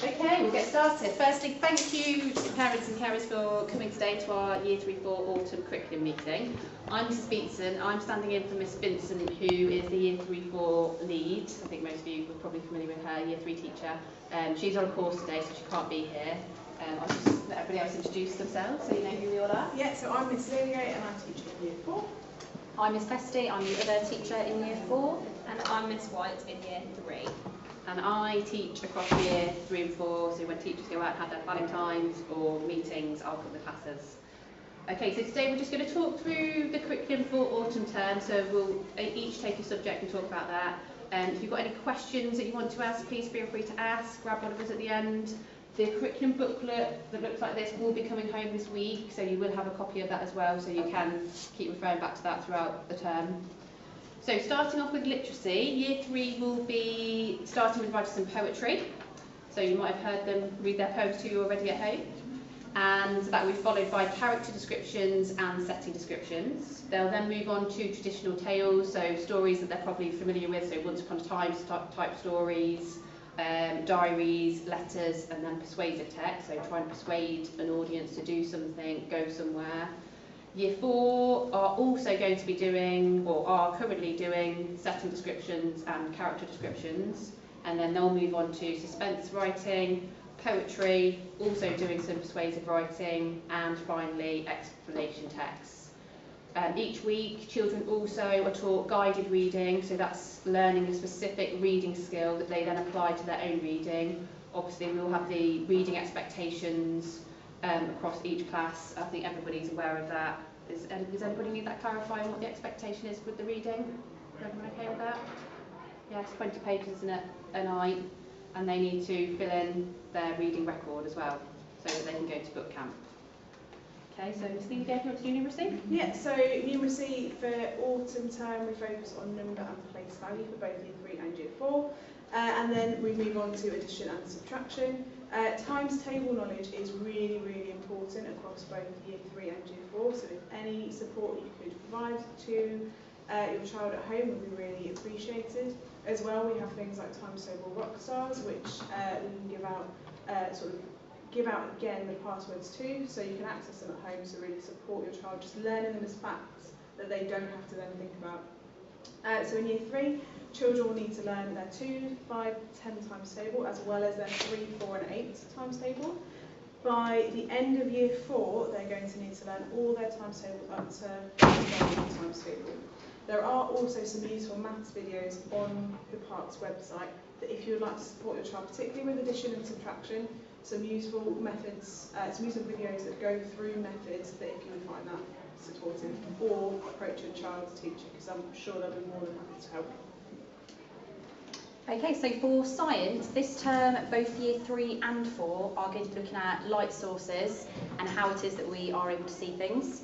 Okay, we'll get started. Firstly, thank you to parents and carers for coming today to our Year 3-4 Autumn Curriculum meeting. I'm Mrs Beatson. I'm standing in for Miss Vincent, who is the Year 3-4 lead. I think most of you are probably familiar with her, Year 3 teacher. She's on a course today, so she can't be here. I'll just let everybody else introduce themselves so you know who we all are. Yeah, so I'm Miss Lillier and I teach in Year 4. I'm Miss Festy, I'm the other teacher in Year 4. And I'm Miss White in Year 3. And I teach across Year 3 and 4, so when teachers go out and have their planning times or meetings, I'll cover the classes. Okay, so today we're just going to talk through the curriculum for autumn term, so we'll each take a subject and talk about that. If you've got any questions that you want to ask, please feel free to ask, grab one of us at the end. The curriculum booklet that looks like this will be coming home this week, so you will have a copy of that as well, so you can keep referring back to that throughout the term. So starting off with literacy, Year 3 will be starting with writing some poetry. So you might have heard them read their poems to you already at home. And that will be followed by character descriptions and setting descriptions. They'll then move on to traditional tales, so stories that they're probably familiar with, so once upon a time type stories, diaries, letters, and then persuasive text, so try and persuade an audience to do something, go somewhere. Year 4 are also going to be doing, or are currently doing, setting descriptions and character descriptions, and then they'll move on to suspense writing, poetry, also doing some persuasive writing, and finally explanation texts. Each week, children also are taught guided reading, so that's learning a specific reading skill that they then apply to their own reading. Obviously, we'll have the reading expectations across each class. I think everybody's aware of that. Does anybody need that clarifying what the expectation is with the reading? Is everyone okay with that? Yes, 20 pages a night, and they need to fill in their reading record as well, so that they can go to book camp. Okay, so Miss Lee, do you want to do numeracy? Yeah, so numeracy for autumn term, we focus on number and place value for both Year 3 and Year 4. And then we move on to addition and subtraction. Times table knowledge is really, really important across both Year 3 and Year 4. So if any support you could provide to your child at home would be really appreciated. As well, we have things like times table rock stars, which we can give out again the passwords to, so you can access them at home to really support your child, just learning them as facts that they don't have to then think about. So in Year 3, children will need to learn their 2, 5, 10 times table, as well as their 3, 4 and 8 times table. By the end of Year 4, they're going to need to learn all their times tables up to 12 times table. There are also some useful maths videos on the Parks website that if you would like to support your child, particularly with addition and subtraction, some useful methods, some useful videos that go through methods that if you would find that supportive, or approach your child's teacher, because I'm sure they'll be more than happy to help. Okay, so for science, this term both Year 3 and 4 are going to be looking at light sources and how it is that we are able to see things.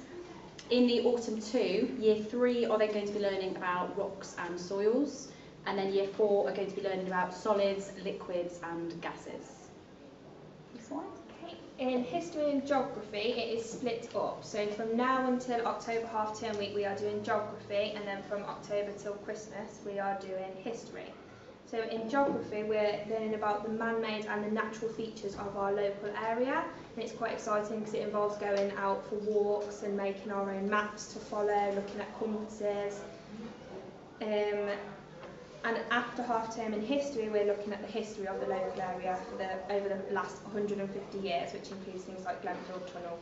In the autumn 2, Year 3 are then going to be learning about rocks and soils, and then Year 4 are going to be learning about solids, liquids and gases. Next one. In history and geography, it is split up. So from now until October half-term week, we are doing geography, and then from October till Christmas, we are doing history. So in geography, we're learning about the man-made and the natural features of our local area, and it's quite exciting because it involves going out for walks and making our own maps to follow, looking at compasses. And after half-term in history, we're looking at the history of the local area for over the last 150 years, which includes things like Glenfield Tunnel.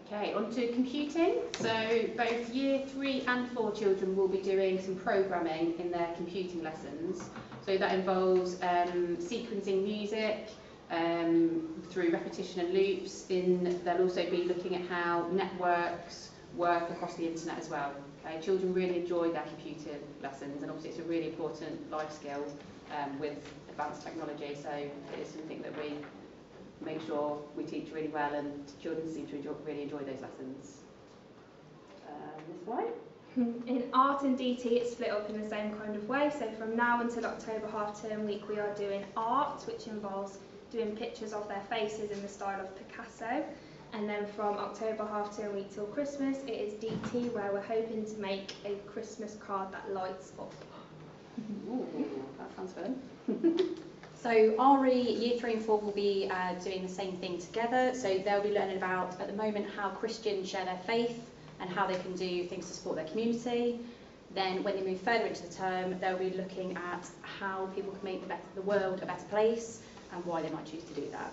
Okay, on to computing. So both Year 3 and 4 children will be doing some programming in their computing lessons. So that involves sequencing music through repetition and loops. They'll also be looking at how networks work across the internet as well. Okay, children really enjoy their computer lessons, and obviously it's a really important life skill with advanced technology, so it is something that we make sure we teach really well, and children seem to really enjoy those lessons. This way. In art and DT, it's split up in the same kind of way. So from now until October half-term week, we are doing art, which involves doing pictures of their faces in the style of Picasso. And then from October half-term week till Christmas, it is DT, where we're hoping to make a Christmas card that lights up. Ooh, that sounds fun. So RE Year 3 and 4 will be doing the same thing together. So they'll be learning about, at the moment, how Christians share their faith and how they can do things to support their community. Then when they move further into the term, they'll be looking at how people can make the world a better place and why they might choose to do that.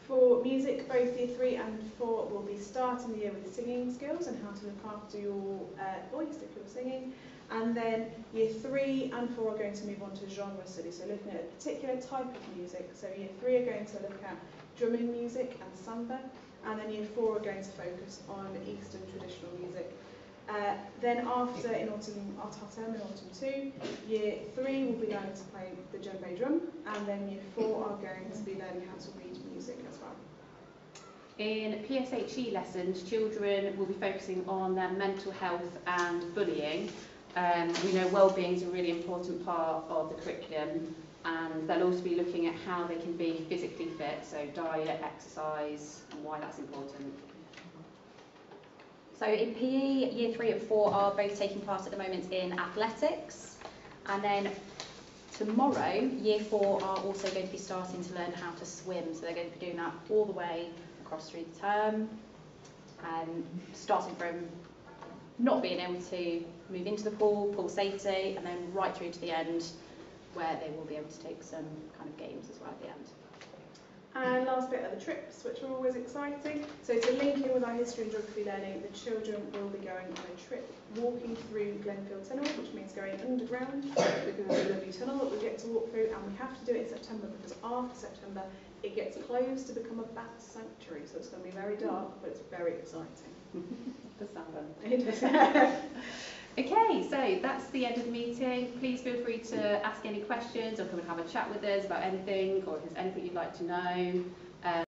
For music, both Year 3 and 4 will be starting the year with singing skills and how to look after your voice if you're singing. And then Year 3 and 4 are going to move on to genre study, so looking at a particular type of music. So Year 3 are going to look at drumming music and samba, and then Year 4 are going to focus on Eastern traditional music. Then after, in autumn, our term in autumn 2, Year 3 will be learning to play the djembe drum, and then Year 4 are going to be learning how to read music as well. In PSHE lessons, children will be focusing on their mental health and bullying. We know wellbeing is a really important part of the curriculum, and they'll also be looking at how they can be physically fit, so diet, exercise, and why that's important. So in PE, Year 3 and 4 are both taking part at the moment in athletics. And then tomorrow, Year 4 are also going to be starting to learn how to swim. So they're going to be doing that all the way across through the term, starting from not being able to move into the pool safety, and then right through to the end, where they will be able to take some kind of games as well at the end. And last bit are the trips, which are always exciting. So to link in with our history and geography learning, the children will be going on a trip walking through Glenfield Tunnel, which means going underground, because there's a lovely tunnel that we get to walk through, and we have to do it in September because after September it gets closed to become a bat sanctuary. So it's going to be very dark, but it's very exciting. Does sound fun. It does. Okay, so that's the end of the meeting. Please feel free to ask any questions or come and have a chat with us about anything, or if there's anything you'd like to know.